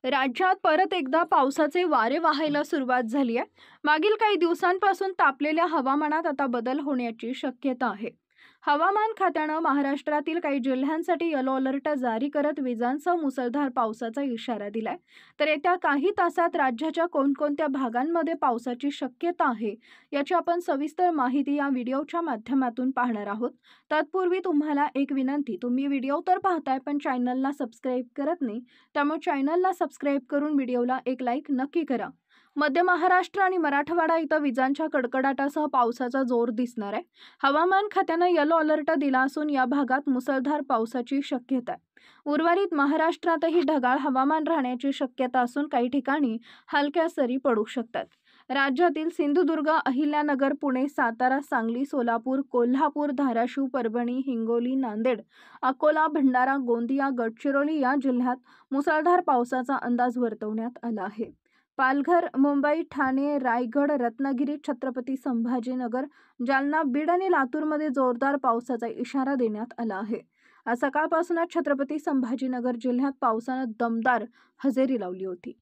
राज्यात परत एकदा पावसाचे वारे वाहायला सुरुवात झाली आहे. मागील काही दिवसांपासून तापलेल्या हवामानात आता बदल होण्याची शक्यता आहे. हवामान खात्यानं महाराष्ट्रातील काही जिल्ह्यांसाठी येलो अलर्ट जारी करत विजांसह मुसळधार पावसाचा इशारा दिलाय. तर येत्या काही तासात राज्याच्या कोणकोणत्या भागांमध्ये पावसाची शक्यता आहे याची आपण सविस्तर माहिती या व्हिडिओच्या माध्यमातून पाहणार आहोत. तत्पूर्वी तुम्हाला एक विनंती, तुम्ही व्हिडिओ तर पाहताय पण चॅनलला सबस्क्राईब करत नाही, त्यामुळे चॅनलला सबस्क्राईब करून व्हिडिओला एक लाईक नक्की करा. मध्य महाराष्ट्र आणि मराठवाडा इथं विजांच्या कडकडाटासह पावसाचा जोर दिसणार आहे. हवामान खात्यानं येलो अलर्ट दिला असून या भागात मुसळधार पावसाची शक्यता आहे. उर्वरित महाराष्ट्रातही ढगाळ हवामान राहण्याची शक्यता असून काही ठिकाणी हलक्या सरी पडू शकतात. राज्यातील सिंधुदुर्ग, अहिल्यानगर, पुणे, सातारा, सांगली, सोलापूर, कोल्हापूर, धाराशिव, परभणी, हिंगोली, नांदेड, अकोला, भंडारा, गोंदिया, गडचिरोली या जिल्ह्यात मुसळधार पावसाचा अंदाज वर्तवण्यात आला आहे. पालघर, मुंबई, ठाणे, रायगड, रत्नागिरी, छत्रपती संभाजीनगर, जालना, बीड आणि लातूरमध्ये जोरदार पावसाचा इशारा देण्यात आला आहे. आज सकाळपासूनच छत्रपती संभाजीनगर जिल्ह्यात पावसानं दमदार हजेरी लावली होती.